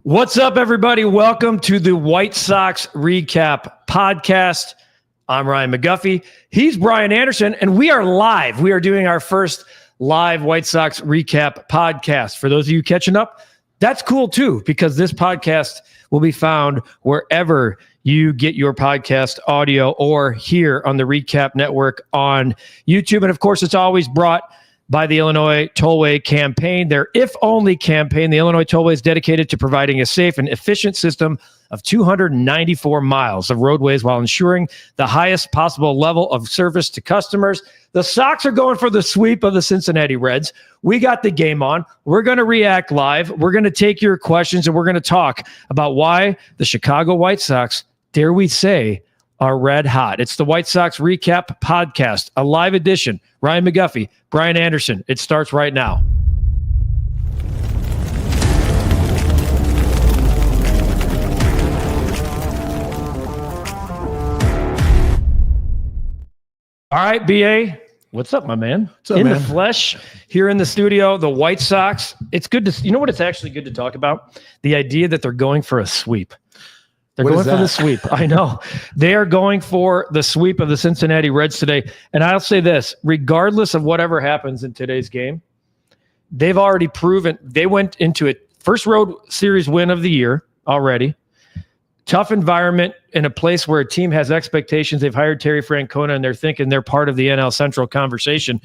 What's up, everybody? Welcome to the White Sox Recap Podcast. I'm Ryan McGuffey. He's Brian Anderson, and we are live. We are doing our first live White Sox Recap Podcast. For those of you catching up, that's cool too, because this podcast will be found wherever you get your podcast audio or here on the Recap Network on YouTube. And of course, it's always brought by the Illinois Tollway campaign, their If Only campaign. The Illinois Tollway is dedicated to providing a safe and efficient system of 294 miles of roadways while ensuring the highest possible level of service to customers. The Sox are going for the sweep of the Cincinnati Reds. We got the game on. We're going to react live. We're going to take your questions, and we're going to talk about why the Chicago White Sox, dare we say, are red hot. It's the White Sox Recap Podcast, a live edition. Ryan McGuffey, Brian Anderson. It starts right now. All right, BA. What's up, my man? What's up, in man? The flesh, here in the studio, the White Sox. It's good to, you know what it's actually good to talk about? The idea that they're going for a sweep. They're going for the sweep. I know. They are going for the sweep of the Cincinnati Reds today. And I'll say this, regardless of whatever happens in today's game, they've already proven they went into a first road series win of the year already. Tough environment in a place where a team has expectations. They've hired Terry Francona, and they're thinking they're part of the NL Central conversation.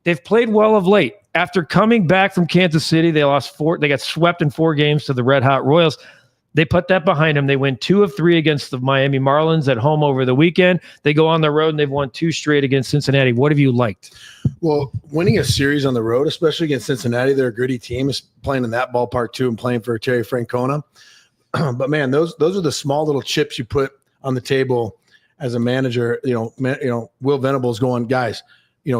They've played well of late. After coming back from Kansas City, they got swept in 4 games to the Red Hot Royals. They put that behind them. They win 2 of 3 against the Miami Marlins at home over the weekend. They go on the road, and they've won 2 straight against Cincinnati. What have you liked? Well, winning a series on the road, especially against Cincinnati, they're a gritty team, is playing in that ballpark too and playing for Terry Francona. But, man, those are the small little chips you put on the table as a manager. Will Venables going, guys,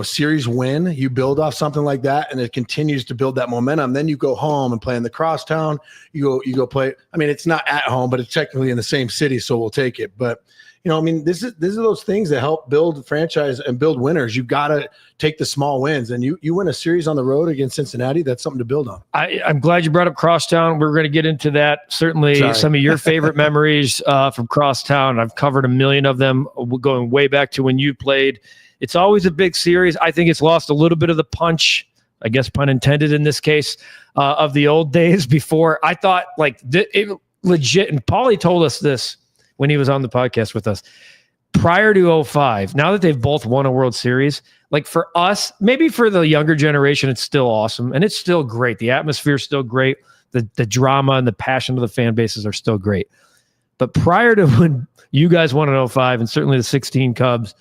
series win, you build off something like that, and it continues to build that momentum. Then you go home and play in the crosstown. You go play. I mean, it's not at home, but it's technically in the same city, so we'll take it. But this is those things that help build franchise and build winners. You got to take the small wins, and you win a series on the road against Cincinnati. That's something to build on. I'm glad you brought up crosstown. We're going to get into that. Certainly, some of your favorite memories from crosstown. I've covered a million of them, going way back to when you played. It's always a big series. I think it's lost a little bit of the punch, I guess pun intended in this case, of the old days before. I thought it legit, and Paulie told us this when he was on the podcast with us, prior to 2005, now that they've both won a World Series, like for us, maybe for the younger generation, it's still awesome, and it's still great. The atmosphere is still great. The drama and the passion of the fan bases are still great. But prior to when you guys won in 2005, and certainly the 16 Cubs,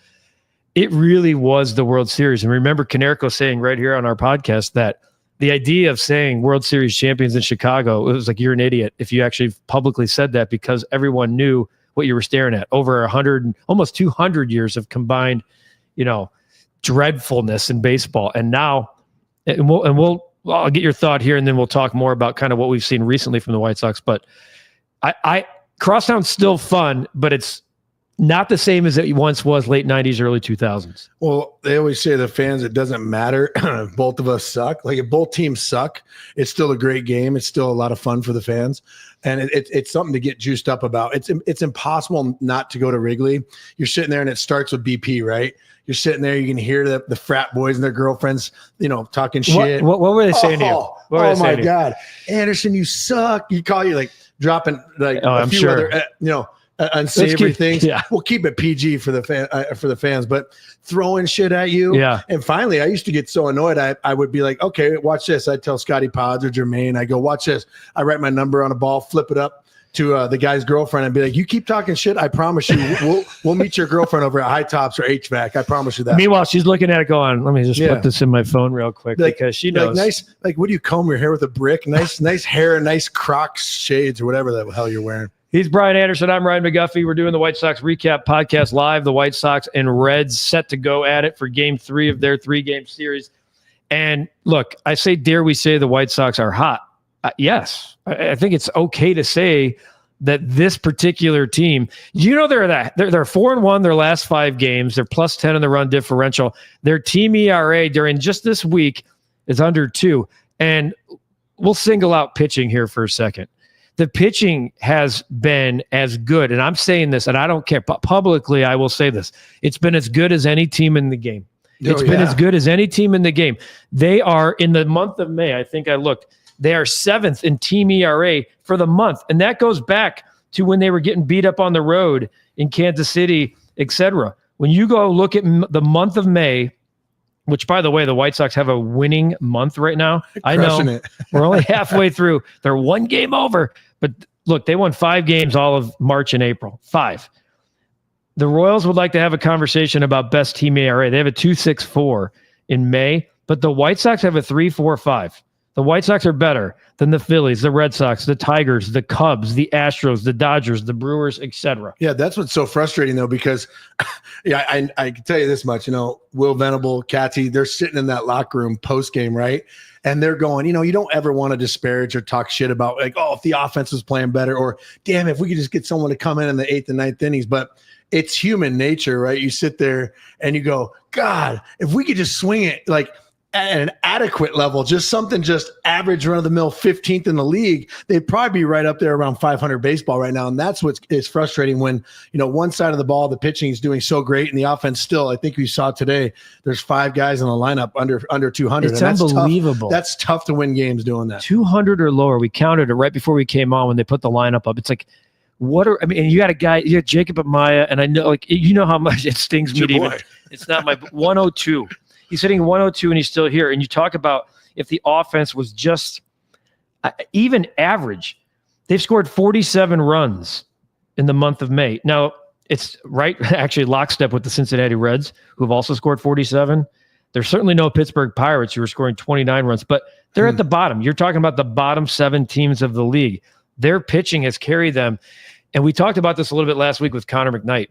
it really was the World Series. And remember Canerco saying right here on our podcast that the idea of saying World Series champions in Chicago, it was like, you're an idiot if you actually publicly said that, because everyone knew what you were staring at. Over 100, almost 200 years of combined, dreadfulness in baseball. And now, I'll get your thought here, and then we'll talk more about kind of what we've seen recently from the White Sox. But Crosstown's still fun, but it's not the same as it once was, late 90s, early 2000s. Well, they always say the fans, it doesn't matter if both of us suck. Like, if both teams suck, it's still a great game. It's still a lot of fun for the fans. And it's something to get juiced up about. It's impossible not to go to Wrigley. You're sitting there, and it starts with BP, right? You're sitting there, you can hear the frat boys and their girlfriends, talking shit. What were they saying to you? Oh my God. Anderson, you suck. You call you dropping a few other, unsavory things. Yeah. We'll keep it PG for the fans, but throwing shit at you. Yeah. And finally, I used to get so annoyed. I would be like, okay, watch this. I'd tell Scotty Pods or Jermaine, I go, watch this. I write my number on a ball, flip it up to the guy's girlfriend, and be like, you keep talking shit, I promise you, we'll meet your girlfriend over at High Tops or HVAC. I promise you that. Meanwhile, she's looking at it going, let me just put this in my phone real quick, because she knows. Nice, what do you comb your hair with a brick? Nice hair, nice Crocs shades or whatever the hell you're wearing. He's Brian Anderson. I'm Ryan McGuffey. We're doing the White Sox Recap Podcast live. The White Sox and Reds set to go at it for Game 3 of their 3-game series. And look, I say, dare we say the White Sox are hot? Yes. I think it's okay to say that this particular team, they're 4-1 their last 5 games. They're plus 10 in the run differential. Their team ERA during just this week is under 2. And we'll single out pitching here for a second. the pitching has been as good. And I'm saying this, and I don't care. Publicly, I will say this. It's been as good as any team in the game. It's been as good as any team in the game. They are, in the month of May, I think I looked, they are 7th in team ERA for the month. And that goes back to when they were getting beat up on the road in Kansas City, etc. When you go look at the month of May, which, by the way, the White Sox have a winning month right now. I know we're only halfway through. They're one game over. But look, they won 5 games all of March and April. 5. The Royals would like to have a conversation about best team ERA. They have a 2.64 in May, but the White Sox have a 3.45. The White Sox are better than the Phillies, the Red Sox, the Tigers, the Cubs, the Astros, the Dodgers, the Brewers, etc. Yeah, that's what's so frustrating, though, because I can tell you this much. Will Venable, Catty, they're sitting in that locker room post-game, right? And they're going, you don't ever want to disparage or talk shit about, like, oh, if the offense was playing better, or damn, if we could just get someone to come in the 8th and 9th innings. But it's human nature, right? You sit there and you go, God, if we could just swing it like at an adequate level, just something just average run-of-the-mill 15th in the league, they'd probably be right up there around 500 baseball right now. And that's what is frustrating when, one side of the ball, the pitching is doing so great, and the offense still, I think we saw today, there's 5 guys in the lineup under 200. It's and unbelievable. That's tough to win games doing that. 200 or lower. We counted it right before we came on when they put the lineup up. It's like, and you got a guy, you got Jacob Amaya, and I know, how much it stings me to even, it's not my 102. He's hitting 102 and he's still here. And you talk about if the offense was just even average, they've scored 47 runs in the month of May. Now, it's actually lockstep with the Cincinnati Reds, who have also scored 47. There's certainly no Pittsburgh Pirates who are scoring 29 runs, but they're at the bottom. You're talking about the bottom 7 teams of the league. Their pitching has carried them. And we talked about this a little bit last week with Connor McKnight.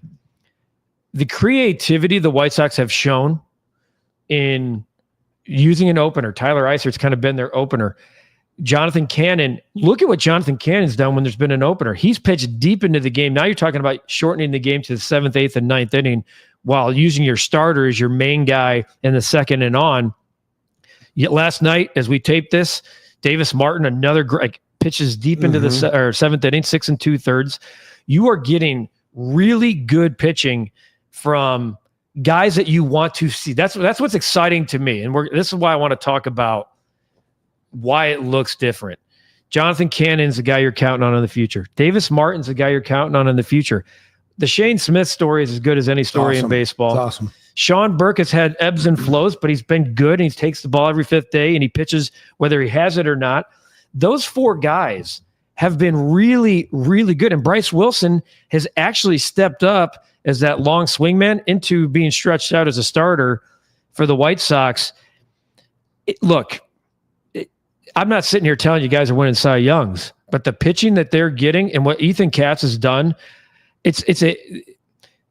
The creativity the White Sox have shown in using an opener. Tyler Eisert's kind of been their opener. Jonathan Cannon, look at what Jonathan Cannon's done when there's been an opener. He's pitched deep into the game. Now you're talking about shortening the game to the 7th, 8th, and 9th inning while using your starter as your main guy in the 2nd and on. Yet last night, as we taped this, Davis Martin, another pitches deep into the 7th inning, 6 2/3. You are getting really good pitching from guys that you want to see. That's what's exciting to me. And this is why I want to talk about why it looks different. Jonathan Cannon's the guy you're counting on in the future. Davis Martin's the guy you're counting on in the future. The Shane Smith story is as good as any story in baseball. It's awesome. Sean Burke has had ebbs and flows, but he's been good, and he takes the ball every 5th day, and he pitches whether he has it or not. Those 4 guys have been really, really good. And Bryce Wilson has actually stepped up as that long swing man into being stretched out as a starter for the White Sox. I'm not sitting here telling you guys are winning Cy Youngs, but the pitching that they're getting and what Ethan Katz has done, the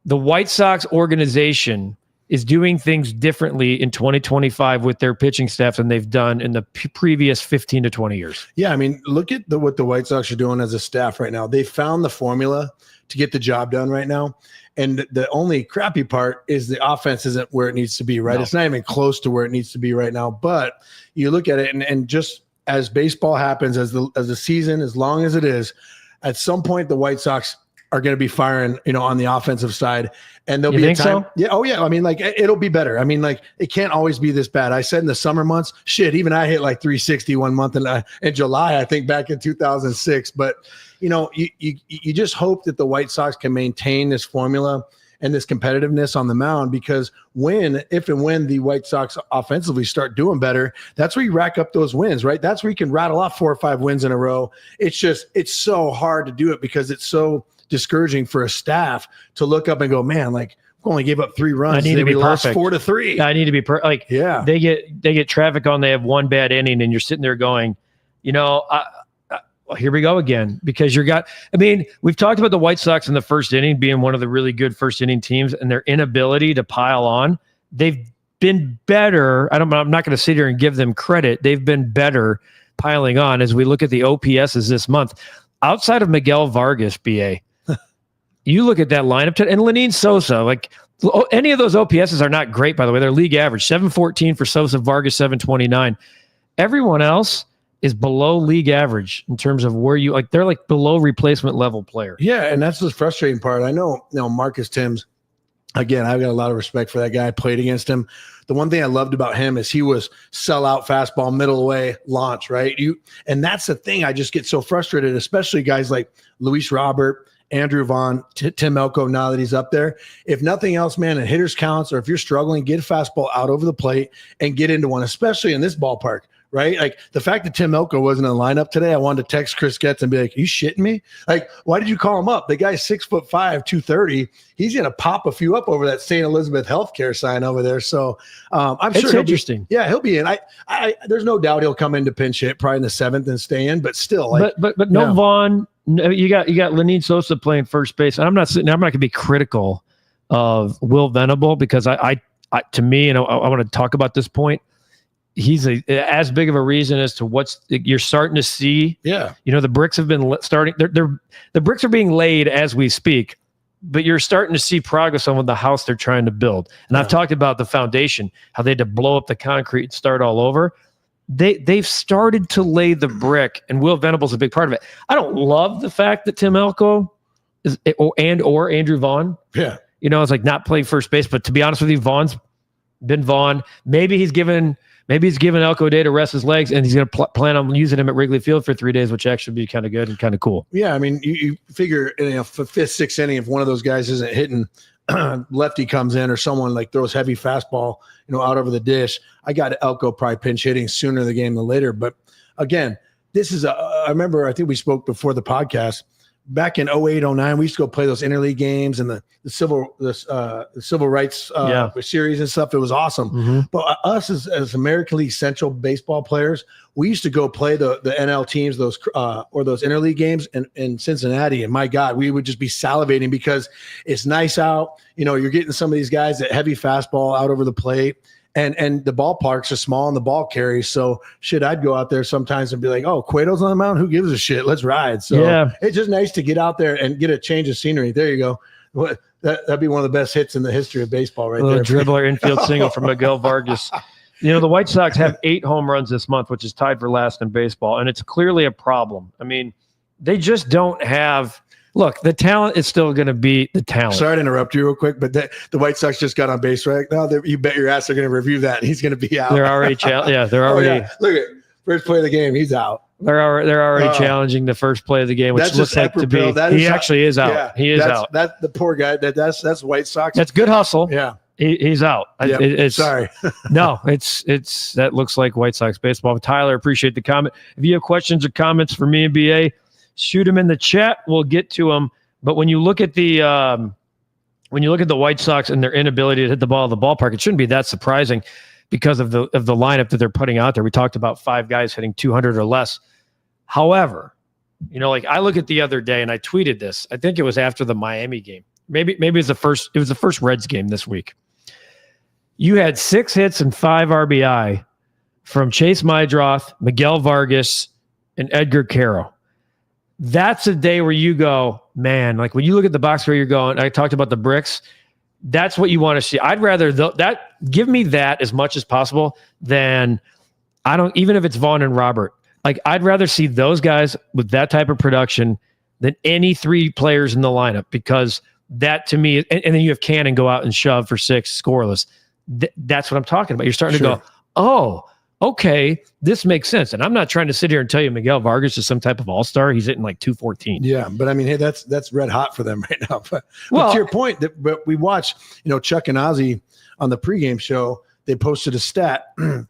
White Sox organization is doing things differently in 2025 with their pitching staff than they've done in the previous 15 to 20 years. Yeah, I mean, look at what the White Sox are doing as a staff right now. They found the formula to get the job done right now. And the only crappy part is the offense isn't where it needs to be, right? No. It's not even close to where it needs to be right now. But you look at it, and just as baseball happens, as the season, as long as it is, at some point the White Sox are going to be firing, on the offensive side. And there'll be a time. So? Yeah. Oh yeah. I mean, it'll be better. I mean, it can't always be this bad. I said in the summer months, even I hit 360 one month in July, I think back in 2006. But you just hope that the White Sox can maintain this formula and this competitiveness on the mound, because if and when the White Sox offensively start doing better, that's where you rack up those wins, right? That's where you can rattle off 4 or 5 wins in a row. It's so hard to do it because it's so discouraging for a staff to look up and go, man, we only gave up 3 runs. I need to be lost 4-3. I need to be perfect. Yeah, they get traffic on. They have 1 bad inning, and you're sitting there going, well, here we go again. Because we've talked about the White Sox in the first inning being one of the really good first inning teams, and their inability to pile on. They've been better. I'm not going to sit here and give them credit. They've been better piling on as we look at the OPSs this month. Outside of Miguel Vargas, BA. You look at that lineup, and Lenine Sosa, any of those OPSs are not great, by the way. They're league average, 714 for Sosa, Vargas 729. Everyone else is below league average in terms of where you like. They're like below replacement level player. Yeah, and that's the frustrating part. I know, Marcus Timms. Again, I've got a lot of respect for that guy. I played against him. The one thing I loved about him is he was sell out fastball, middle away, launch, right? And that's the thing. I just get so frustrated, especially guys like Luis Robert, Andrew Vaughn, Tim Elko, now that he's up there. If nothing else, man, in hitters counts, or if you're struggling, get a fastball out over the plate and get into one, especially in this ballpark. Right? Like the fact that Tim Elko wasn't in the lineup today, I wanted to text Chris Getz and be like, you shitting me? Like, why did you call him up? The guy's 6'5", 230. He's going to pop a few up over that St. Elizabeth healthcare sign over there. So I'm sure it's interesting. He'll be in. I there's no doubt he'll come into pinch hit probably in the 7th and stay in, but still. Like, but no Vaughn. No, you got Lenine Sosa playing first base. And I'm not going to be critical of Will Venable because I to me, and I want to talk about this point. He's as big of a reason as to what's you're starting to see. Yeah. The bricks have been starting. The bricks are being laid as we speak, but you're starting to see progress on the house they're trying to build. And I've talked about the foundation, how they had to blow up the concrete and start all over. They've started to lay the brick, and Will Venable's a big part of it. I don't love the fact that Tim Elko or Andrew Vaughn. Yeah. It's like not playing first base, but to be honest with you, Vaughn's been Vaughn. Maybe he's given Elko a day to rest his legs, and he's going to plan on using him at Wrigley Field for 3 days, which actually would be kind of good and kind of cool. Yeah, I mean, you figure for 5th, 6th inning, if one of those guys isn't hitting, lefty comes in or someone like throws heavy fastball, out over the dish. I got Elko probably pinch hitting sooner in the game than later. But again, this is I remember, I think we spoke before the podcast. Back in 08, 09, we used to go play those interleague games and the civil rights series and stuff. It was awesome. Mm-hmm. But us as American League Central baseball players, we used to go play the NL teams, those interleague games in Cincinnati. And my God, we would just be salivating because it's nice out. You're getting some of these guys that heavy fastball out over the plate. And the ballparks are small and the ball carries. So I'd go out there sometimes and be like, oh, Cueto's on the mound. Who gives a shit? Let's ride. So it's just nice to get out there and get a change of scenery. There you go. That'd be one of the best hits in the history of baseball right there. Dribbler infield single from Miguel Vargas. The White Sox have 8 home runs this month, which is tied for last in baseball. And it's clearly a problem. I mean, they just don't have – look, the talent is still going to be the talent. Sorry to interrupt you real quick, but the White Sox just got on base right now. You bet your ass they're going to review that, and he's going to be out. They're already they're already. Look at first play of the game. He's out. They're already challenging the first play of the game, which looks like to be. He actually is out. Yeah, he is out. That the poor guy. That's White Sox. That's good hustle. Yeah. He's out. Yep. Sorry. No, it's that looks like White Sox baseball. Tyler, appreciate the comment. If you have questions or comments for me and BA, shoot them in the chat. We'll get to them. But when you look at the White Sox and their inability to hit the ball at the ballpark, it shouldn't be that surprising because of the lineup that they're putting out there. We talked about 5 guys hitting 200 or less. However, like I look at the other day and I tweeted this. I think it was after the Miami game. Maybe it was the first Reds game this week. You had 6 hits and 5 RBI from Chase Mydroth, Miguel Vargas, and Edgar Caro. That's a day where you go, man, like when you look at the box score, you're going, I talked about the bricks. That's what you want to see. I'd rather give me that as much as possible than even if it's Vaughn and Robert, like I'd rather see those guys with that type of production than any 3 players in the lineup, because that to me, and then you have Cannon go out and shove for 6 scoreless. That's what I'm talking about. You're starting to go, oh, okay, this makes sense. And I'm not trying to sit here and tell you Miguel Vargas is some type of all-star. He's hitting like 214. Yeah, but I mean, hey, that's red hot for them right now. But to your point, but we watched, Chuck and Ozzy on the pregame show. They posted a stat,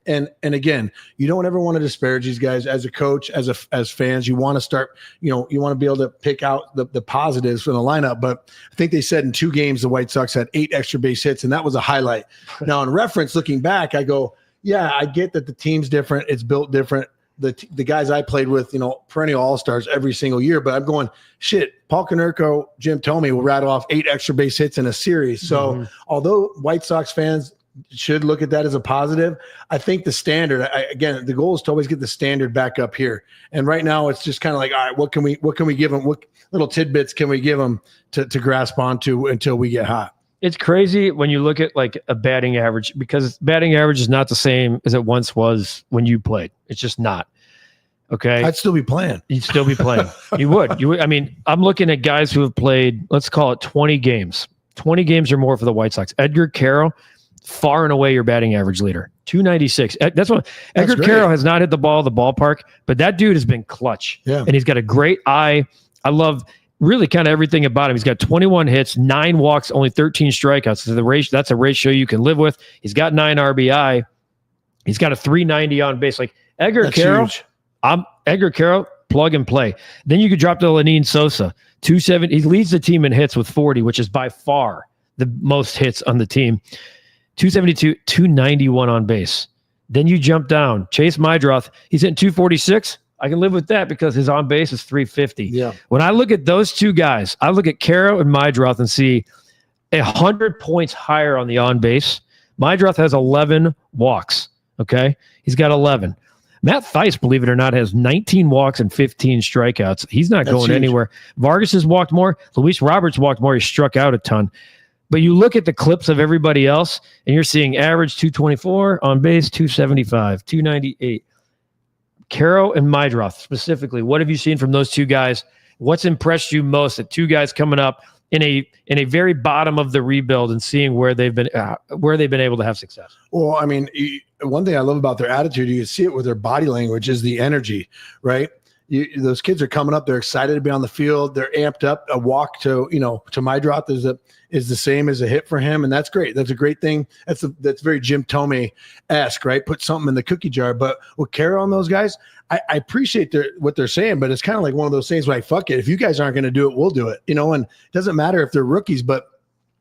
and again, you don't ever want to disparage these guys as a coach, as fans. You want to start, you want to be able to pick out the positives from the lineup. But I think they said in 2 games the White Sox had 8 extra base hits, and that was a highlight. Now, in reference, looking back, I go, yeah, I get that the team's different. It's built different. The guys I played with, perennial all-stars every single year. But I'm going, shit, Paul Konerko, Jim Thome will rattle off 8 extra base hits in a series. So although White Sox fans should look at that as a positive, I think the standard, again, the goal is to always get the standard back up here. And right now it's just kind of like, all right, what can we give them? What little tidbits can we give them to grasp onto until we get hot? It's crazy when you look at like a batting average, because batting average is not the same as it once was when you played. It's just not. Okay. I'd still be playing. You'd still be playing. You would. I mean, I'm looking at guys who have played, let's call it 20 games. 20 games or more for the White Sox. Edgar Carroll, far and away your batting average leader. 296. Edgar Carroll has not hit the ball at the ballpark, but that dude has been clutch. Yeah. And he's got a great eye. I love really kind of everything about him. He's got 21 hits, 9 walks, only 13 strikeouts. So that's a ratio you can live with. He's got 9 RBI. He's got a 390 on base. Like Edgar Carroll, Edgar Carroll, plug and play. Then you could drop to Lenine Sosa, 270. He leads the team in hits with 40, which is by far the most hits on the team. 272, 291 on base. Then you jump down. Chase Mydroth, he's hitting 246. I can live with that because his on base is 350. Yeah. When I look at those two guys, I look at Carroll and Mydroth and see 100 points higher on the on base. Mydroth has 11 walks. Okay. He's got 11. Matt Theis, believe it or not, has 19 walks and 15 strikeouts. He's not going anywhere. Vargas has walked more. Luis Roberts walked more. He struck out a ton. But you look at the clips of everybody else, and you're seeing average 224, on base 275, 298. Carroll and Mydroth specifically, what have you seen from those two guys? What's impressed you most? The two guys coming up in a very bottom of the rebuild and seeing where they've been able to have success. Well, I mean, one thing I love about their attitude, you can see it with their body language, is the energy, right? Those kids are coming up. They're excited to be on the field. They're amped up. A walk to Mydroth is the same as a hit for him, and that's great. That's a great thing. That's very Jim Thome-esque, right? Put something in the cookie jar. But with Carroll and those guys, I appreciate what they're saying, but it's kind of like one of those things where, like, fuck it. If you guys aren't going to do it, we'll do it. And it doesn't matter if they're rookies, but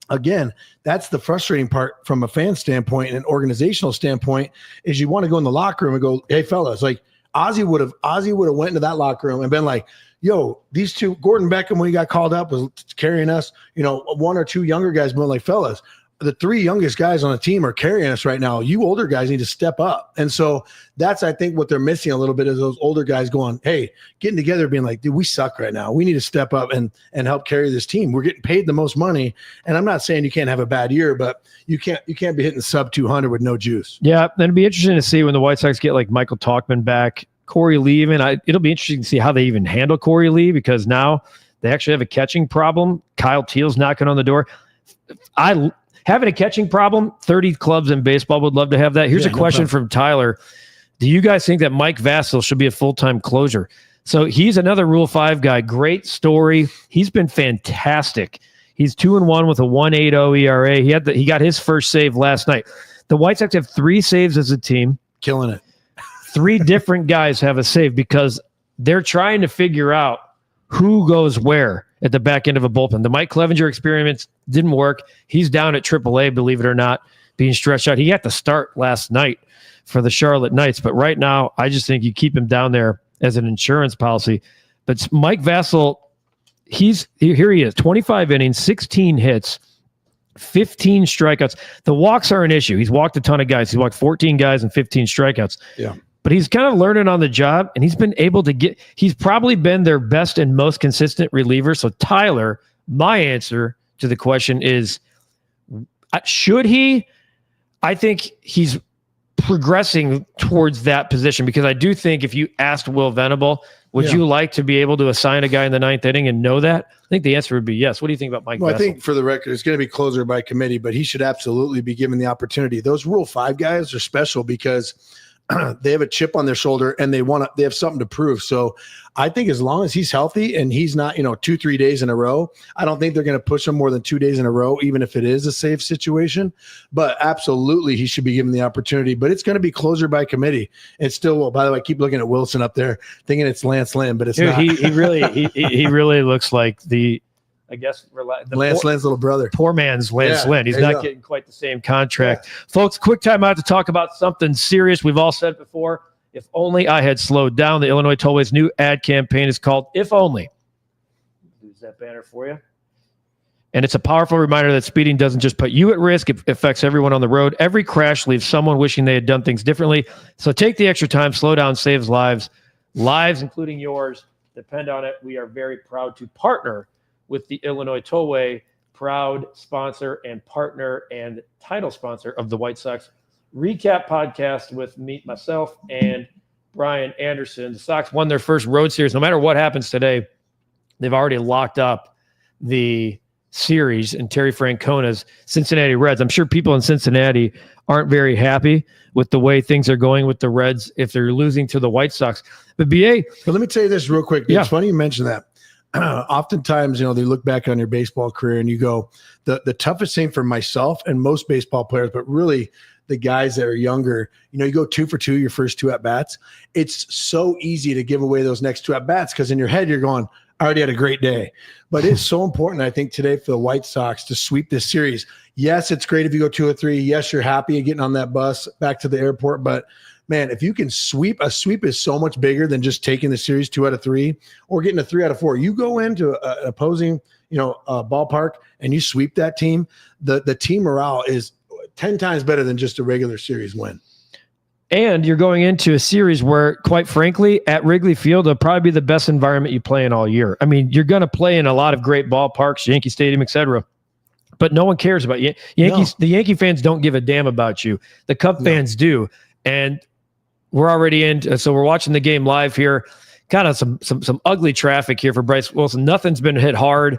again, that's the frustrating part from a fan standpoint and an organizational standpoint is you want to go in the locker room and go, hey, fellas, like Ozzie would have went into that locker room and been like, yo, these two, Gordon Beckham, when he got called up, was carrying us, one or two younger guys being like, fellas, the 3 youngest guys on the team are carrying us right now. You older guys need to step up. And so that's, I think, what they're missing a little bit is those older guys going, hey, getting together, being like, dude, we suck right now. We need to step up and help carry this team. We're getting paid the most money. And I'm not saying you can't have a bad year, but you can't be hitting sub 200 with no juice. Yeah. Then it'd be interesting to see when the White Sox get like Michael Talkman back, Corey Lee even. It'll be interesting to see how they even handle Corey Lee because now they actually have a catching problem. Kyle Teal's knocking on the door. Having a catching problem, 30 clubs in baseball would love to have that. Here's a question from Tyler. Do you guys think that Mike Vasil should be a full-time closer? So he's another Rule 5 guy. Great story. He's been fantastic. He's 2-1 with a 1.80 ERA. He got his first save last night. The White Sox have 3 saves as a team. Killing it. 3 different guys have a save because they're trying to figure out who goes where at the back end of a bullpen. The Mike Clevenger experiment didn't work. He's down at AAA, believe it or not, being stretched out. He had to start last night for the Charlotte Knights, but right now I just think you keep him down there as an insurance policy. But Mike Vasil, here he is, 25 innings, 16 hits, 15 strikeouts. The walks are an issue. He's walked a ton of guys. He's walked 14 guys and 15 strikeouts. Yeah. But he's kind of learning on the job, and he's been able to he's probably been their best and most consistent reliever. So, Tyler, my answer to the question is, should he? I think he's progressing towards that position because I do think if you asked Will Venable, would you like to be able to assign a guy in the 9th inning and know that? I think the answer would be yes. What do you think about Mike Vasil? I think for the record, it's going to be closer by committee, but he should absolutely be given the opportunity. Those Rule 5 guys are special because they have a chip on their shoulder and they have something to prove. So I think as long as he's healthy and he's not, 2-3 days in a row, I don't think they're going to push him more than 2 days in a row, even if it is a safe situation. But absolutely, he should be given the opportunity. But it's going to be closer by committee. It's still, well, by the way, I keep looking at Wilson up there, thinking it's Lance Lynn, but it's not. He really looks like Lance Lynn's little brother. Poor man's Lance Lynn. He's not getting quite the same contract. Yeah. Folks, quick time out to talk about something serious. We've all said before, if only I had slowed down. The Illinois Tollway's new ad campaign is called If Only. Use that banner for you. And it's a powerful reminder that speeding doesn't just put you at risk. It affects everyone on the road. Every crash leaves someone wishing they had done things differently. So take the extra time. Slow down saves lives. Lives, including yours, depend on it. We are very proud to partner with the Illinois Tollway, proud sponsor and partner and title sponsor of the White Sox REKAP Podcast with myself and Brian Anderson. The Sox won their first road series. No matter what happens today, they've already locked up the series in Terry Francona's Cincinnati Reds. I'm sure people in Cincinnati aren't very happy with the way things are going with the Reds if they're losing to the White Sox. But BA, but let me tell you this real quick. It's funny you mentioned that. Oftentimes, they look back on your baseball career and you go, the toughest thing for myself and most baseball players, but really the guys that are younger, you go 2 for 2 your first 2 at bats. It's so easy to give away those next 2 at bats because in your head you're going, I already had a great day. But it's so important, I think, today for the White Sox to sweep this series. Yes, it's great if you go 2 or 3. Yes, you're happy getting on that bus back to the airport. But, man, if you can sweep, a sweep is so much bigger than just taking the series 2 out of 3 or getting a 3 out of 4. You go into an opposing ballpark and you sweep that team, the team morale is 10 times better than just a regular series win. And you're going into a series where, quite frankly, at Wrigley Field, it'll probably be the best environment you play in all year. I mean, you're going to play in a lot of great ballparks, Yankee Stadium, etc. But no one cares about you. Yankees. No. The Yankee fans don't give a damn about you. The Cub fans do. And we're already in. So we're watching the game live here. Kind of some ugly traffic here for Bryce Wilson. Nothing's been hit hard.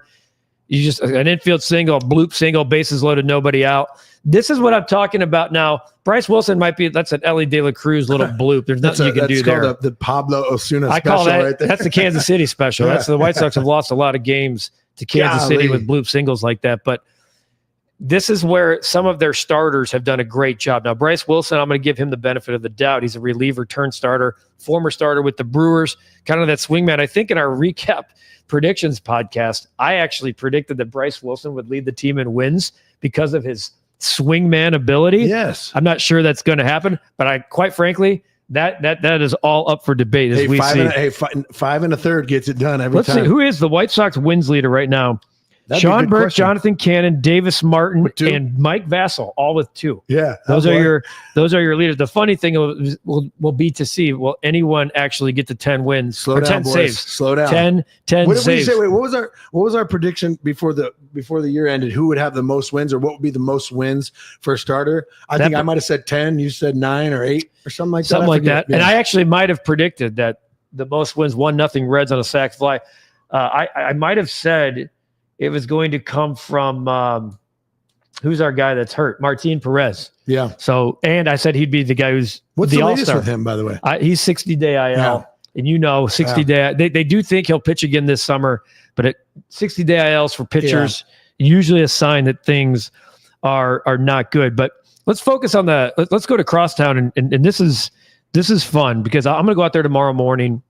You just an infield single, bloop single, bases loaded, nobody out. This is what I'm talking about now. Bryce Wilson that's an Ellie De La Cruz little bloop. There's nothing you can do there. That's the Pablo Osuna I special call that, right there. That's the Kansas City special. That's the White Sox have lost a lot of games to Kansas City with bloop singles like that. But this is where some of their starters have done a great job. Now, Bryce Wilson, I'm going to give him the benefit of the doubt. He's a reliever turned starter, former starter with the Brewers, kind of that swingman. I think in our recap predictions podcast, I actually predicted that Bryce Wilson would lead the team in wins because of his swingman ability. Yes. I'm not sure that's going to happen, but quite frankly, that is all up for debate as we see. 5 1/3 gets it done every time. Let's see, who is the White Sox wins leader right now? Sean Burke, Jonathan Cannon, Davis Martin, and Mike Vassell, all with 2. Yeah, those are your leaders. The funny thing will be to see, will anyone actually get to 10 wins? Slow down, 10 boys. saves. Slow down. 10 what did saves. we say? Wait, what was our prediction before the year ended? Who would have the most wins, or what would be the most wins for a starter? I think I might have said 10. You said 9 or 8 or something like that. Something like that. Yeah. And I actually might have predicted that the most wins 1-0 Reds on a sac fly. I might have said it was going to come from who's our guy that's hurt? Martin Perez. Yeah. So, and I said he'd be the guy who's what's the latest all-star with him, by the way? He's 60-day IL. Yeah. And 60-day. They do think he'll pitch again this summer, but 60-day ILs for pitchers usually a sign that things are not good. But let's focus on let's go to Crosstown, and this is fun because I'm going to go out there tomorrow morning,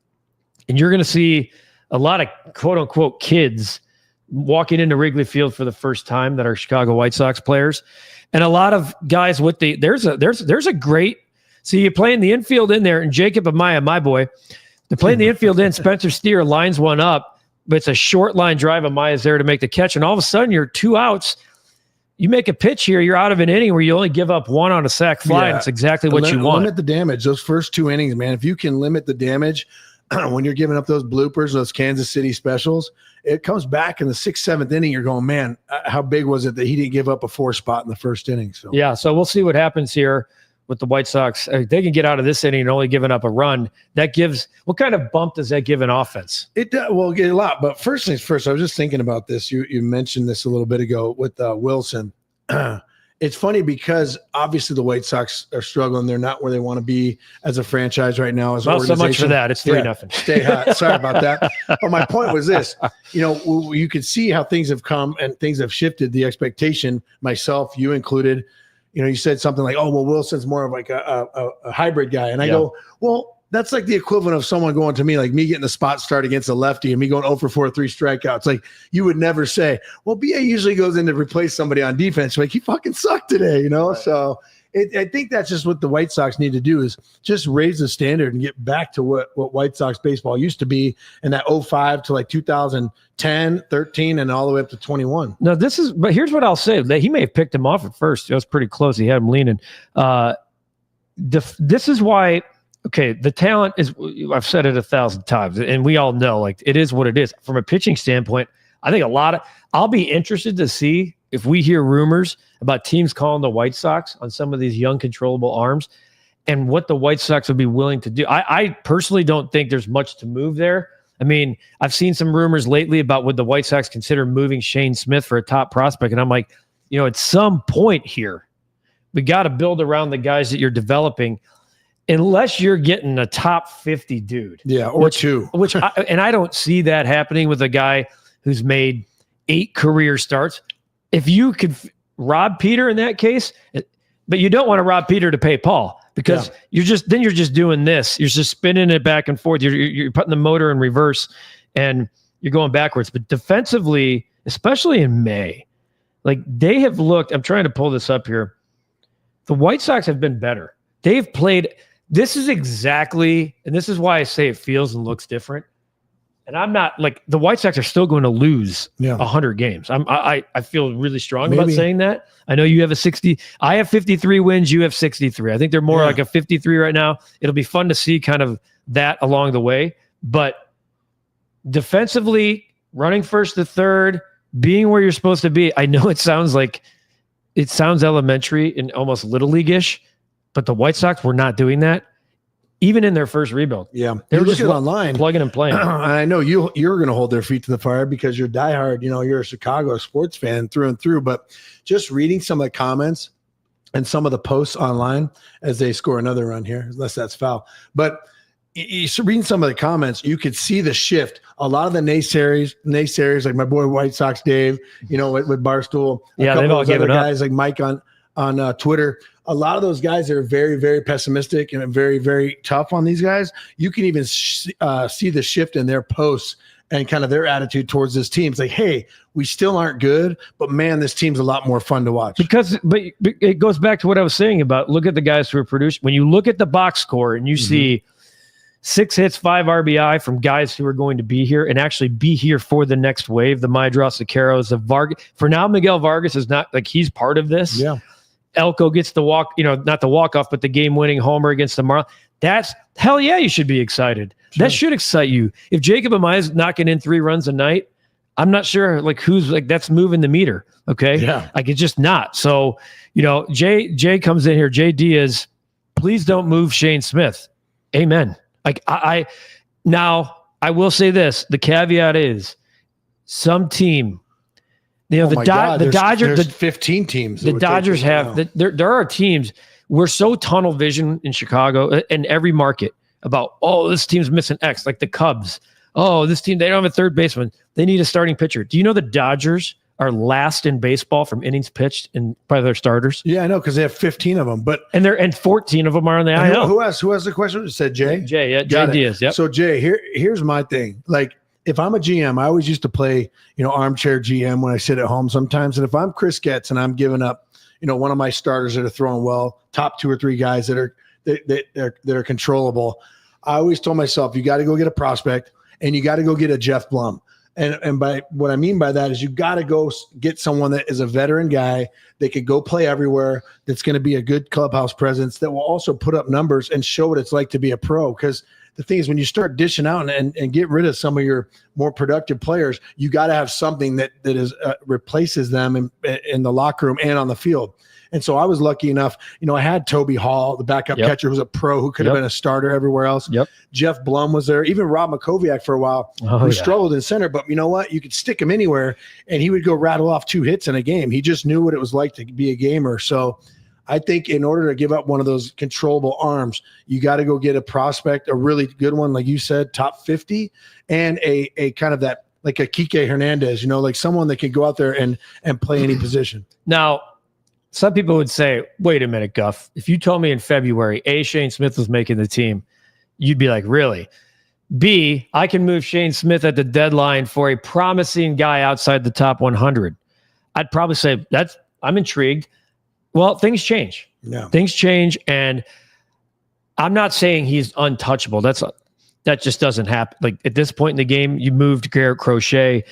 and you're going to see a lot of quote unquote kids walking into Wrigley Field for the first time that are Chicago White Sox players, and a lot of guys with there's a great. See, you playing the infield in there, and Jacob Amaya, my boy, they're playing the infield in. Spencer Steer lines one up, but it's a short line drive. Amaya's there to make the catch, and all of a sudden you're 2 outs. You make a pitch here, you're out of an inning where you only give up 1 on a sac fly. And it's exactly what you want. Limit the damage. Those first 2 innings, man. If you can limit the damage when you're giving up those bloopers, those Kansas City specials, it comes back in the 6th, 7th inning. You're going, man, how big was it that he didn't give up a 4 spot in the first inning? So so we'll see what happens here with the White Sox. They can get out of this inning and only giving up a run. That gives, what kind of bump does that give an offense? It will get a lot. But first things first, I was just thinking about this. You mentioned this a little bit ago with Wilson. It's funny because obviously the White Sox are struggling. They're not where they want to be as a franchise right now. As well, so much for that. It's 3-0. Stay hot. Sorry about that. But my point was this: you could see how things have come and things have shifted. The expectation, myself, you included. You said something like, "Oh, well, Wilson's more of like a hybrid guy," and I go, "Well, that's like the equivalent of someone going to me, like me getting the spot start against a lefty and me going 0 for 4, 3 strikeouts. Like you would never say, well, BA usually goes in to replace somebody on defense. Like he fucking sucked today, Right. So I think that's just what the White Sox need to do is just raise the standard and get back to what White Sox baseball used to be in that 05 to like 2010, 13, and all the way up to 21. No, but here's what I'll say. He may have picked him off at first. It was pretty close. He had him leaning. This is why. Okay, the talent is, I've said it 1,000 times, and we all know, like, it is what it is. From a pitching standpoint, I think I'll be interested to see if we hear rumors about teams calling the White Sox on some of these young controllable arms. and what the White Sox would be willing to do. I personally don't think there's much to move there. I mean, I've seen some rumors lately about would the White Sox consider moving Shane Smith for a top prospect. And I'm like, at some point here, we got to build around the guys that you're developing, unless you're getting a top 50 dude. Yeah, or two. And I don't see that happening with a guy who's made 8 career starts. If you could rob Peter in that case, but you don't want to rob Peter to pay Paul. Because you're just doing this. You're just spinning it back and forth. You're putting the motor in reverse, and you're going backwards. But defensively, especially in May, like they have looked. I'm trying to pull this up here. The White Sox have been better. They've played. This is exactly, and this is why I say it feels and looks different. And I'm not like the White Sox are still going to lose 100 games. I feel really strong about saying that. I know you have a 60. I have 53 wins. You have 63. I think they're more like a 53 right now. It'll be fun to see kind of that along the way. But defensively, running first to third, being where you're supposed to be. I know it sounds elementary and almost little league-ish, but the White Sox were not doing that. Even in their first rebuild. Yeah. They were just online, plugging and playing. And I know you're going to hold their feet to the fire because you're diehard, you're a Chicago sports fan through and through, but just reading some of the comments and some of the posts online as they score another run here, unless that's foul. But reading some of the comments, you could see the shift. A lot of the naysayers like my boy White Sox Dave, with Barstool. Yeah, they've all given up. Guys like Mike on Twitter. A lot of those guys are very, very pessimistic and very, very tough on these guys. You can even see the shift in their posts and kind of their attitude towards this team. It's like, hey, we still aren't good, but man, this team's a lot more fun to watch. But it goes back to what I was saying about look at the guys who are producing. When you look at the box score and you see 6 hits, 5 RBI from guys who are going to be here and actually be here for the next wave, the Maidros, the Caros, the Vargas. For now, Miguel Vargas is not like he's part of this. Yeah. Elko gets the walk, not the walk-off, but the game-winning homer against the Marlins. That's hell yeah, you should be excited. Sure. That should excite you. If Jacob Amaya's knocking in 3 runs a night, I'm not sure who's that's moving the meter. Okay. Yeah. It's just not. So, Jay comes in here. Jay Diaz, please don't move Shane Smith. Amen. Now I will say this. The caveat is some team, the Dodgers, there's 15 teams. The Dodgers have, there are teams. We're so tunnel vision in Chicago in every market about, this team's missing X, like the Cubs. This team, they don't have a third baseman. They need a starting pitcher. Do you know the Dodgers are last in baseball from innings pitched by their starters? Yeah, I know, because they have 15 of them. And 14 of them are on the IL. Who has the question? It said Jay? Jay Diaz, yep. So Jay, here's my thing. If I'm a GM, I always used to play, armchair GM when I sit at home sometimes. And if I'm Chris Getz and I'm giving up, one of my starters that are throwing well, top 2 or 3 guys that are controllable, I always told myself, you got to go get a prospect and you got to go get a Jeff Blum. And by what I mean by that is you got to go get someone that is a veteran guy that could go play everywhere, that's going to be a good clubhouse presence, that will also put up numbers and show what it's like to be a pro. Because the thing is, when you start dishing out and get rid of some of your more productive players, you got to have something that replaces them in the locker room and on the field. And so I was lucky enough, I had Toby Hall, the backup catcher, who's a pro who could have been a starter everywhere else. Yep. Jeff Blum was there. Even Rob Makoviak for a while, who struggled in center. But you know what? You could stick him anywhere, and he would go rattle off 2 hits in a game. He just knew what it was like to be a gamer. So I think in order to give up one of those controllable arms, you got to go get a prospect, a really good one, like you said, top 50, and a kind of that, like a Kike Hernandez, like someone that can go out there and play any position. Now, some people would say, wait a minute, Guff. If you told me in February, A, Shane Smith was making the team, you'd be like, really? B, I can move Shane Smith at the deadline for a promising guy outside the top 100. I'd probably say, I'm intrigued. Well, things change. Yeah. Things change, and I'm not saying he's untouchable. That just doesn't happen. Like at this point in the game, you moved Garrett Crochet,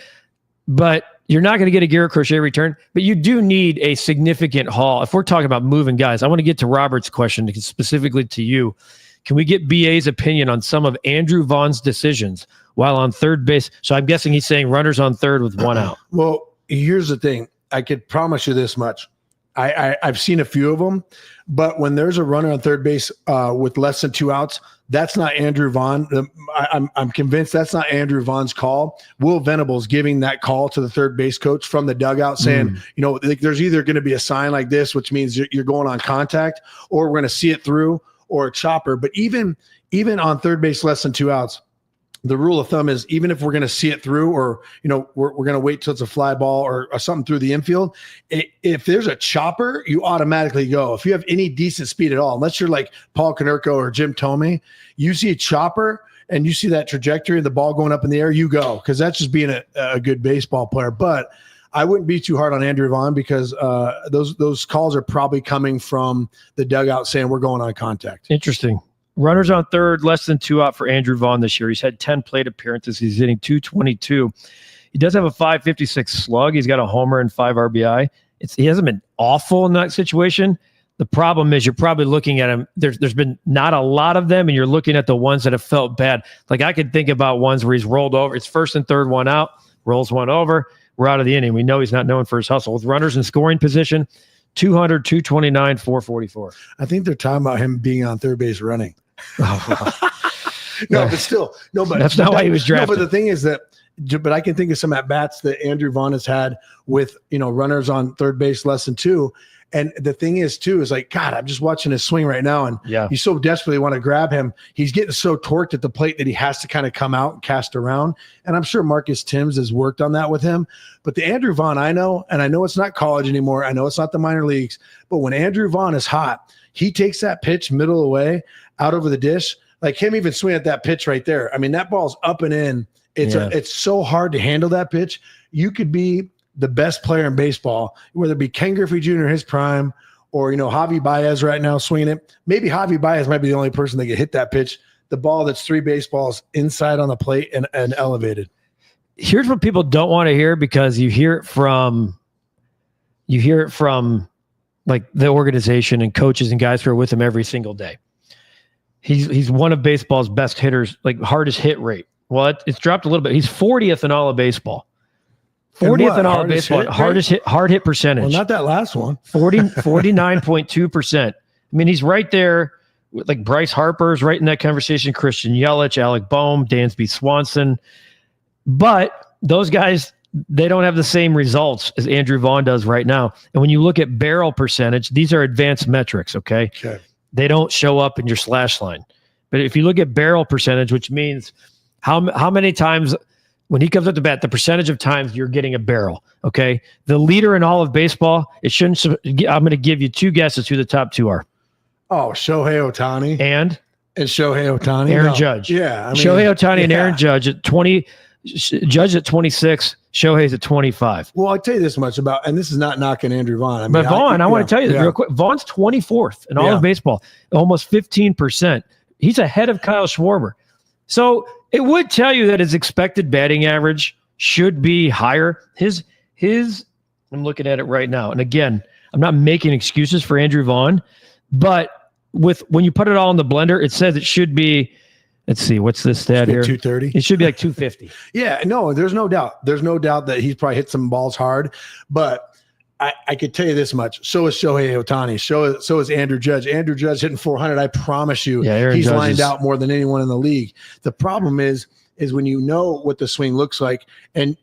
but you're not going to get a Garrett Crochet return, but you do need a significant haul. If we're talking about moving guys, I want to get to Robert's question specifically to you. Can we get BA's opinion on some of Andrew Vaughn's decisions while on third base? So I'm guessing he's saying runners on third with 1 out. Well, here's the thing. I could promise you this much. I've seen a few of them, but when there's a runner on third base with less than 2 outs, that's not Andrew Vaughn. I'm convinced that's not Andrew Vaughn's call. Will Venables giving that call to the third base coach from the dugout saying, there's either going to be a sign like this, which means you're going on contact, or we're going to see it through, or a chopper. But even on third base less than 2 outs, the rule of thumb is even if we're going to see it through, or, we're going to wait till it's a fly ball or something through the infield, if there's a chopper, you automatically go. If you have any decent speed at all, unless you're like Paul Konerko or Jim Thome, you see a chopper and you see that trajectory of the ball going up in the air, you go, because that's just being a good baseball player. But I wouldn't be too hard on Andrew Vaughn, because those calls are probably coming from the dugout saying we're going on contact. Interesting. Runners on third, less than 2 out for Andrew Vaughn this year. He's had 10 plate appearances. He's hitting .222. He does have a .556 slug. He's got a homer and 5 RBI. He hasn't been awful in that situation. The problem is you're probably looking at him. There's been not a lot of them, and you're looking at the ones that have felt bad. Like I could think about ones where he's rolled over. It's first and third, 1 out, rolls 1 over. We're out of the inning. We know he's not known for his hustle. With runners in scoring position, 200, 229, 444. I think they're talking about him being on third base running. But still, but that's not why he was drafted. No, but the thing is but I can think of some at bats that Andrew Vaughn has had with, runners on third base less than 2. And the thing is too, is like, God, I'm just watching his swing right now. And you so desperately want to grab him. He's getting so torqued at the plate that he has to kind of come out and cast around. And I'm sure Marcus Timms has worked on that with him. But the Andrew Vaughn I know, and I know it's not college anymore, I know it's not the minor leagues, but when Andrew Vaughn is hot, he takes that pitch middle of the way out over the dish. Like him even swing at that pitch right there. I mean, that ball's up and in. It's so hard to handle that pitch. You could be the best player in baseball, whether it be Ken Griffey Jr. in his prime, or, Javi Baez right now swinging it. Maybe Javi Baez might be the only person that can hit that pitch, the ball that's 3 baseballs inside on the plate and elevated. Here's what people don't want to hear, because you hear it from like the organization and coaches and guys who are with him every single day. He's one of baseball's best hitters, like hardest hit rate. Well, it's dropped a little bit. He's 40th in all of baseball. 40th in all of baseball. Hard hit percentage. Well, not that last one. 49.2%. I mean, he's right there with like Bryce Harper's right in that conversation. Christian Yelich, Alec Boehm, Dansby Swanson. But those guys, they don't have the same results as Andrew Vaughn does right now. And when you look at barrel percentage, these are advanced metrics, okay? They don't show up in your slash line. But if you look at barrel percentage, which means how many times when he comes up to bat, the percentage of times you're getting a barrel, okay? The leader in all of baseball, I'm going to give you 2 guesses who the top 2 are. Oh, Shohei Ohtani. And Shohei Ohtani. Aaron Judge. Yeah. I mean, Shohei Ohtani and Aaron Judge at 20, Judge at 26, Shohei's at 25. Well, I'll tell you this much about, and this is not knocking Andrew Vaughn. I mean, but Vaughn, I want to tell you this real quick. Vaughn's 24th in all of baseball, almost 15%. He's ahead of Kyle Schwarber. So it would tell you that his expected batting average should be higher. His I'm looking at it right now. And again, I'm not making excuses for Andrew Vaughn, but when you put it all in the blender, it says it should be, let's see, what's this stat here? 230. It should be like 250. Yeah, no, there's no doubt. There's no doubt that he's probably hit some balls hard, but I could tell you this much. So is Shohei Ohtani. So is Andrew Judge. Andrew Judge hitting 400. I promise you, he's lined out more than anyone in the league. The problem is when you know what the swing looks like, and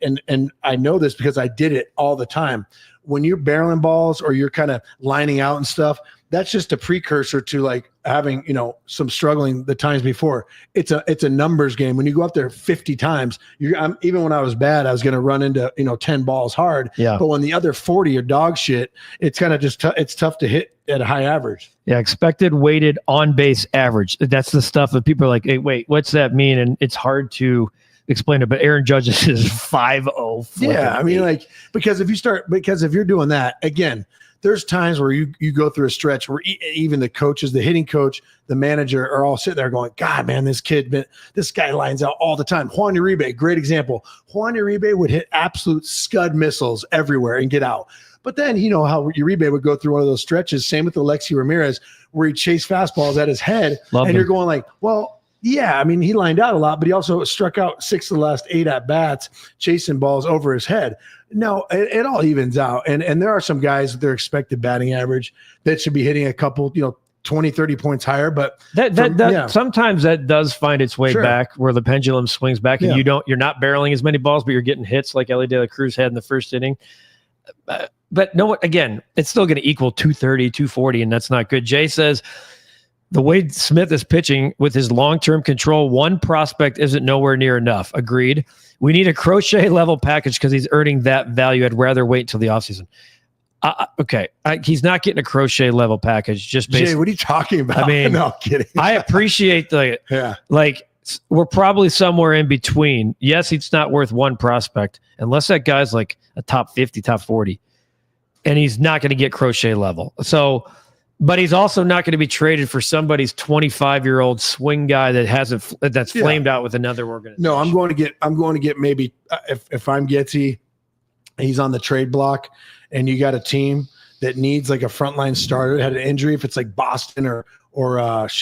I know this because I did it all the time. When you're barreling balls or you're kind of lining out and stuff, that's just a precursor to like having, some struggling the times before. It's a numbers game. When you go up there 50 times, even when I was bad, I was going to run into, 10 balls hard. Yeah. But when the other 40 are dog shit, it's kind of just, it's tough to hit at a high average. Yeah. Expected weighted on base average. That's the stuff that people are like, hey, wait, what's that mean? And it's hard to explain it, but Aaron Judge's is 5-0. Yeah. I mean, like, because if you're doing that again, there's times where you go through a stretch where even the coaches, the hitting coach, the manager are all sitting there going, God, man, this guy lines out all the time. Juan Uribe, great example. Juan Uribe would hit absolute scud missiles everywhere and get out. But then, how Uribe would go through one of those stretches, same with Alexi Ramirez, where he chased fastballs at his head. You're going like, well, Yeah, I mean, he lined out a lot, but he also struck out 6 of the last 8 at-bats, chasing balls over his head. No, it all evens out. And there are some guys with their expected batting average that should be hitting a couple, 20, 30 points higher. But sometimes that does find its way back where the pendulum swings back and you're not barreling as many balls, but you're getting hits like Ellie De La Cruz had in the first inning. But no, again, it's still going to equal 230, 240, and that's not good. Jay says, the way Smith is pitching with his long-term control, one prospect isn't nowhere near enough. Agreed. We need a Crochet level package because he's earning that value. I'd rather wait until the offseason. Okay. He's not getting a Crochet level package. Just based. Jay, what are you talking about? I mean, no, I'm kidding. I appreciate we're probably somewhere in between. Yes, it's not worth one prospect unless that guy's like a top 50, top 40, and he's not going to get Crochet level. So, but he's also not going to be traded for somebody's 25-year-old swing guy that's flamed out with another organization. No, I'm going to get maybe if I'm Getty, he's on the trade block, and you got a team that needs like a frontline starter, had an injury, if it's like Boston or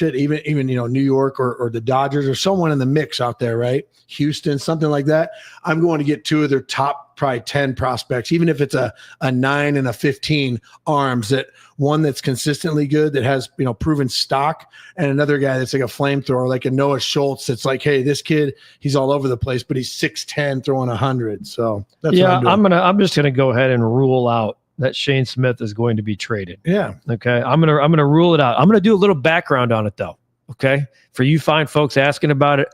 even New York or the Dodgers or someone in the mix out there, right? Houston, something like that. I'm going to get 2 of their top probably 10 prospects, even if it's a 9 and a 15 arms, that one that's consistently good, that has proven stock, and another guy that's like a flamethrower, like a Noah Schultz. That's like, hey, this kid, he's all over the place, but he's 6'10", throwing 100. So that's what I'm just gonna go ahead and rule out that Shane Smith is going to be traded. Yeah. Okay. I'm gonna rule it out. I'm gonna do a little background on it though. Okay. For you fine folks asking about it,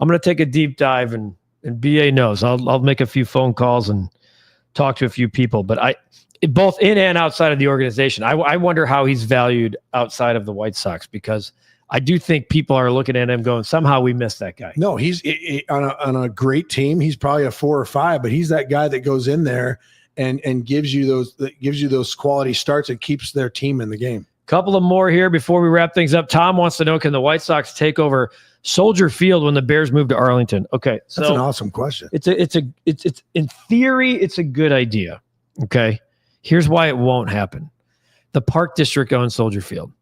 I'm gonna take a deep dive and BA knows. I'll make a few phone calls and talk to a few people. But both in and outside of the organization, I wonder how he's valued outside of the White Sox, because I do think people are looking at him going, somehow we missed that guy. No, he's on a great team. He's probably a 4 or 5, but he's that guy that goes in there and gives you those quality starts and keeps their team in the game. Couple of more here before we wrap things up. Tom wants to know, can the White Sox take over Soldier Field when the Bears move to Arlington? Okay, so that's an awesome question. It's in theory, it's a good idea. Okay, here's why it won't happen. The Park District owns Soldier Field.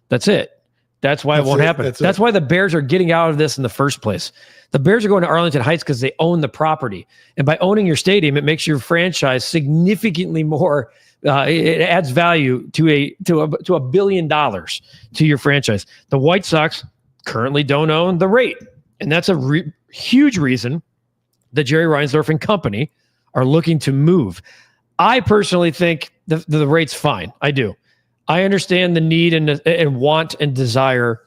That's it. That's why it won't happen. That's why the Bears are getting out of this in the first place. The Bears are going to Arlington Heights because they own the property, and by owning your stadium, it makes your franchise significantly more. It adds value to $1 billion to your franchise. The White Sox currently don't own the rate, and that's a huge reason that Jerry Reinsdorf and company are looking to move. I personally think the rate's fine. I do. I understand the need and want and desire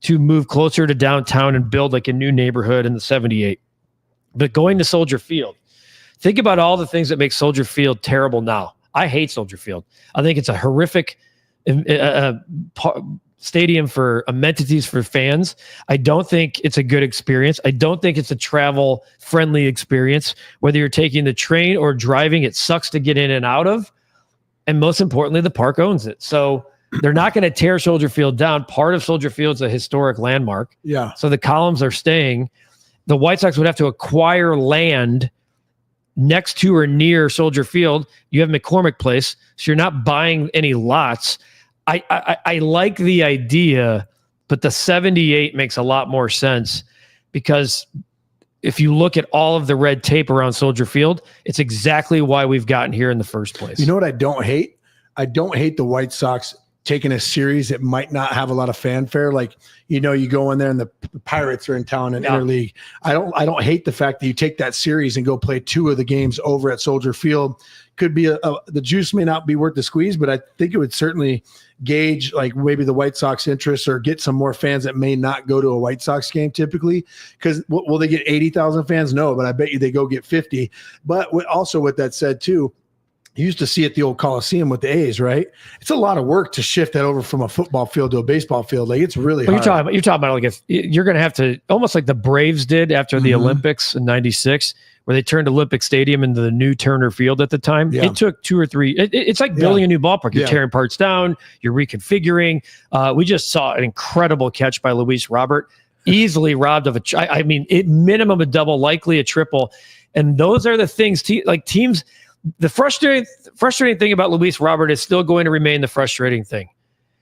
to move closer to downtown and build like a new neighborhood in the 78. But going to Soldier Field, think about all the things that make Soldier Field terrible now. I hate Soldier Field. I think it's a horrific stadium for amenities for fans. I don't think it's a good experience. I don't think it's a travel-friendly experience. Whether you're taking the train or driving, it sucks to get in and out of. And most importantly, the park owns it. So they're not going to tear Soldier Field down. Part of Soldier Field's a historic landmark. Yeah. So the columns are staying. The White Sox would have to acquire land next to or near Soldier Field. You have McCormick Place, so you're not buying any lots. I like the idea, but the 78 makes a lot more sense, because if you look at all of the red tape around Soldier Field, it's exactly why we've gotten here in the first place. You know what I don't hate? I don't hate the White Sox taking a series that might not have a lot of fanfare. Like, you go in there and the Pirates are in town in interleague. I don't hate the fact that you take that series and go play 2 of the games over at Soldier Field. Could be the juice may not be worth the squeeze, but I think it would certainly gauge like maybe the White Sox interest, or get some more fans that may not go to a White Sox game typically. Because will they get 80,000 fans? No, but I bet you they go get 50. But also with that said too, you used to see at the old Coliseum with the A's, right? It's a lot of work to shift that over from a football field to a baseball field. Like, it's really hard. You're talking about like, if you're going to have to, almost like the Braves did after the Olympics in '96, where they turned Olympic Stadium into the new Turner Field at the time. Yeah. It took 2 or 3. It's like building a new ballpark. You're tearing parts down. You're reconfiguring. We just saw an incredible catch by Luis Robert, easily robbed of minimum a double, likely a triple. And those are the things teams. The frustrating thing about Luis Robert is still going to remain the frustrating thing,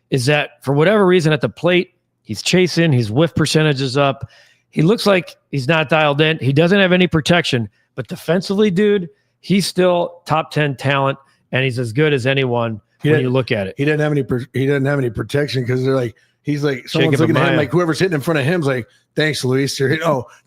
is that for whatever reason at the plate, He's chasing. His whiff percentage is up. He looks like he's not dialed in. He doesn't have any protection. But defensively, dude, he's still top 10 talent, and he's as good as anyone when you look at it. He didn't have any protection because they're like, he's like, someone's looking at him, like whoever's hitting in front of him's like, thanks, Luis. Thanks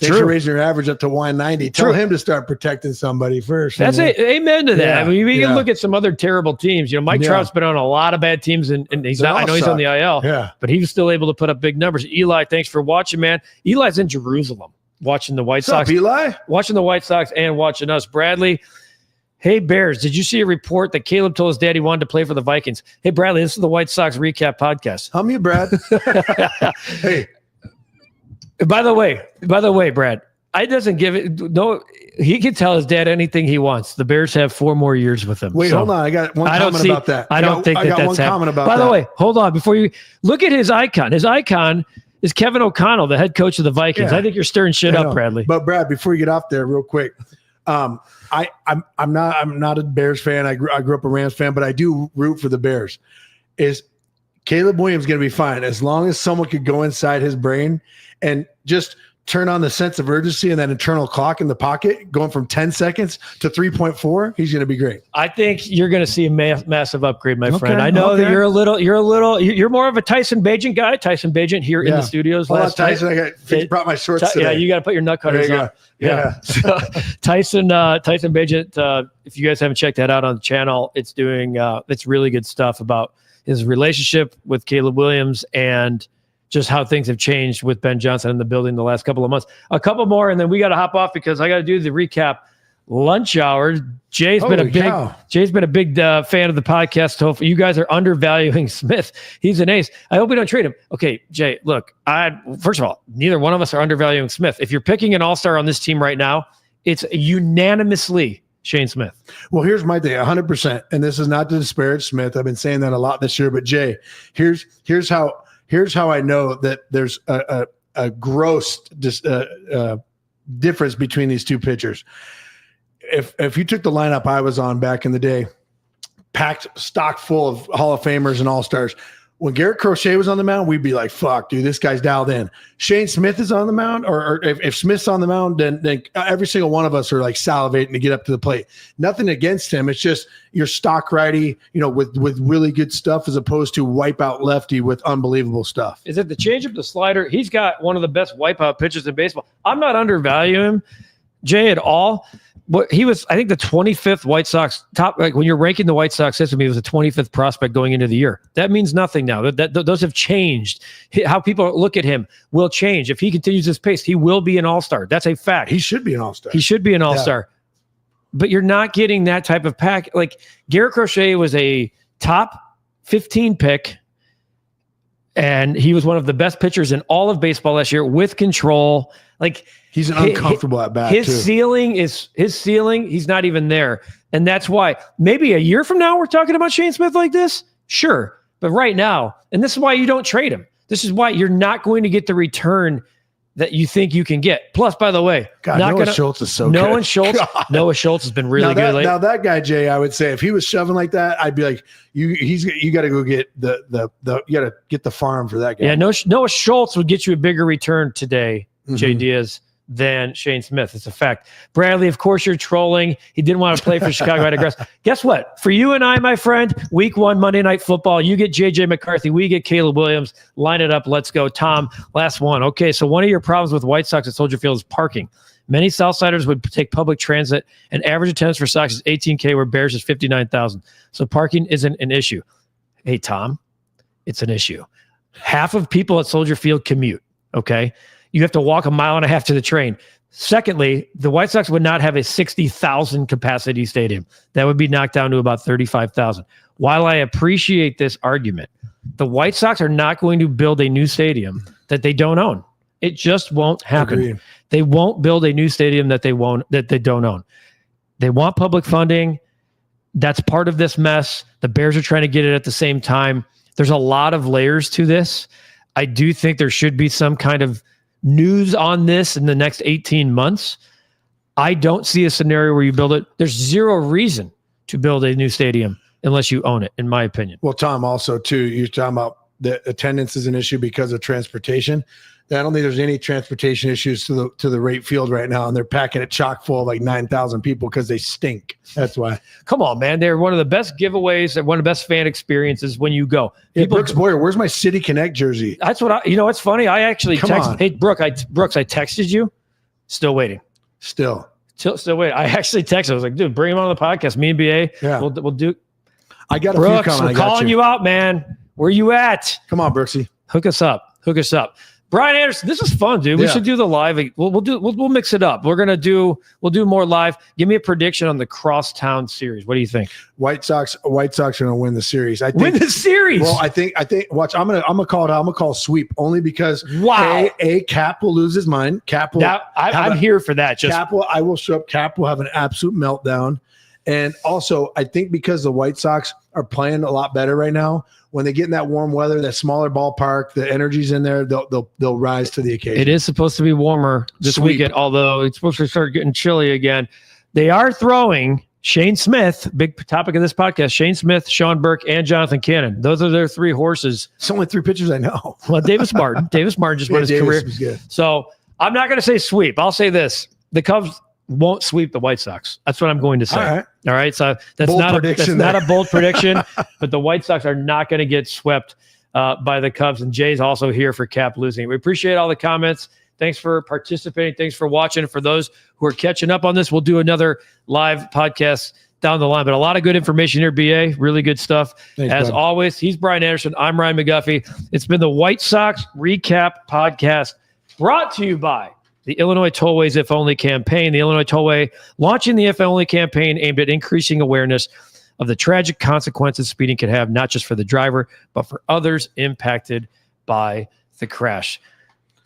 for raising your average up to 190. Tell him to start protecting somebody first. That's amen to that. Yeah. I mean, we can look at some other terrible teams. You know, Mike Trout's been on a lot of bad teams, and he's not. I know he's on the IL, but he was still able to put up big numbers. Eli, thanks for watching, man. Eli's in Jerusalem watching the White Sox. What's up, Eli? Watching the White Sox and watching us. Bradley, hey, Bears, did you see a report that Caleb told his dad he wanted to play for the Vikings? Hey, Bradley, this is the White Sox Recap Podcast. How me, Brad? Hey. By the way, Brad, I doesn't give it. No, he can tell his dad anything he wants. The Bears have 4 more years with him. Wait, hold on. I got one comment about that. I don't think that's one comment about that. By the way, hold on. Before you look at his icon, is Kevin O'Connell, the head coach of the Vikings. Yeah. I think you're stirring shit up, Bradley. But Brad, before you get off there, real quick, I'm not a Bears fan. I grew up a Rams fan, but I do root for the Bears. Is Caleb Williams going to be fine as long as someone could go inside his brain and just turn on the sense of urgency and that internal clock in the pocket, going from 10 seconds to 3.4? He's going to be great. I think you're going to see a massive upgrade, my friend. I know that you're more of a Tyson Bagent guy. Tyson Bagent here in the studios last night. Tyson, brought my shorts today. Yeah, you got to put your nut cutters on. Yeah. So, Tyson Bagent, if you guys haven't checked that out on the channel, it's really good stuff about his relationship with Caleb Williams and just how things have changed with Ben Johnson in the building the last couple of months. A couple more, and then we got to hop off because I got to do the recap lunch hour. Jay's been a big fan of the podcast. Hopefully, you guys are undervaluing Smith. He's an ace. I hope we don't trade him. Okay, Jay, look, first of all, neither one of us are undervaluing Smith. If you're picking an all-star on this team right now, it's unanimously Shane Smith. Well, here's my thing, 100%. And this is not to disparage Smith. I've been saying that a lot this year. But Jay, here's how I know that there's a gross difference between these two pitchers. If you took the lineup I was on back in the day, packed stock full of Hall of Famers and All-Stars, when Garrett Crochet was on the mound, we'd be like, fuck, dude, this guy's dialed in. Shane Smith is on the mound, or if Smith's on the mound, then every single one of us are like salivating to get up to the plate. Nothing against him. It's just you're stock righty, with really good stuff as opposed to wipeout lefty with unbelievable stuff. Is it the changeup, the slider? He's got one of the best wipeout pitchers in baseball. I'm not undervaluing him, Jay, at all. But he was, I think, the 25th White Sox top. Like when you're ranking the White Sox system, he was the 25th prospect going into the year. That means nothing now. Those have changed. How people look at him will change. If he continues his pace, he will be an all-star. That's a fact. He should be an all-star. He should be an all-star. Yeah. But you're not getting that type of pack. Like Garrett Crochet was a top 15 pick, and he was one of the best pitchers in all of baseball last year with control. Like he's an uncomfortable at bat. His ceiling. He's not even there, and that's why maybe a year from now we're talking about Shane Smith like this. Sure, but right now, and this is why you don't trade him. This is why you're not going to get the return that you think you can get. Plus, by the way, Noah Schultz is so good. Noah Schultz has been really good lately. Now that guy, Jay, I would say if he was shoving like that, I'd be like, you got to go get you got to get the farm for that guy. Yeah, Noah Schultz would get you a bigger return today, Jay Diaz, than Shane Smith. It's a fact. Bradley, of course you're trolling. He didn't want to play for Chicago. I digress. Guess what? For you and I, my friend, week 1 Monday Night Football, you get JJ McCarthy. We get Caleb Williams. Line it up. Let's go. Tom, last one. Okay, so one of your problems with White Sox at Soldier Field is parking. Many Southsiders would take public transit, and average attendance for Sox is 18K, where Bears is 59,000. So parking isn't an issue. Hey, Tom, it's an issue. Half of people at Soldier Field commute, okay? You have to walk 1.5 miles to the train. Secondly, the White Sox would not have a 60,000 capacity stadium. That would be knocked down to about 35,000. While I appreciate this argument, the White Sox are not going to build a new stadium that they don't own. It just won't happen. Agreed. They won't build a new stadium that they don't own. They want public funding. That's part of this mess. The Bears are trying to get it at the same time. There's a lot of layers to this. I do think there should be some kind of news on this in the next 18 months. I don't see a scenario where you build it. There's zero reason to build a new stadium unless you own it, in my opinion. Well, Tom, also, too, you're talking about the attendance is an issue because of transportation. I don't think there's any transportation issues to the Rate Field right now, and they're packing it chock full of like 9,000 people because they stink. That's why. Come on, man. They're one of the best giveaways and one of the best fan experiences when you go. Yeah, Brooks Boyer, where's my City Connect jersey? That's what it's funny. I actually texted, hey, Brooks, I texted you. Still waiting. Still waiting. I actually texted. I was like, dude, bring him on the podcast. Me and BA. Yeah. We'll do. I got Brooks, a few coming. We're calling you out, man. Where you at? Come on, Brooksy. Hook us up. Brian Anderson, this is fun, dude. We should do the live. We'll mix it up. We'll do more live. Give me a prediction on the Crosstown series. What do you think? White Sox are going to win the series. Win the series. Well, I think. Watch. I'm gonna call it out. I'm gonna call sweep only because Cap will lose his mind. Cap will. I'm here for that. I will show up. Cap will have an absolute meltdown. And also, I think because the White Sox are playing a lot better right now, when they get in that warm weather, that smaller ballpark, the energy's in there, they'll rise to the occasion. It is supposed to be warmer this weekend, although it's supposed to start getting chilly again. They are throwing Shane Smith, big topic of this podcast, Shane Smith, Sean Burke, and Jonathan Cannon. Those are their three horses. It's only three pitchers I know. Well, Davis Martin just won his career. Was good. So I'm not going to say sweep. I'll say this. The Cubs won't sweep the White Sox. That's what I'm going to say. All right. So that's not a bold prediction, but the White Sox are not going to get swept by the Cubs. And Jay's also here for Cap losing. We appreciate all the comments. Thanks for participating. Thanks for watching. For those who are catching up on this, we'll do another live podcast down the line. But a lot of good information here, BA. Really good stuff. Thanks, as always, he's Brian Anderson. I'm Ryan McGuffey. It's been the White Sox Recap Podcast, brought to you by the Illinois Tollway's If Only campaign. The Illinois Tollway launching the If Only campaign aimed at increasing awareness of the tragic consequences speeding can have, not just for the driver, but for others impacted by the crash.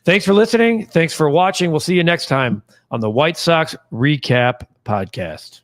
Thanks for listening. Thanks for watching. We'll see you next time on the White Sox Recap Podcast.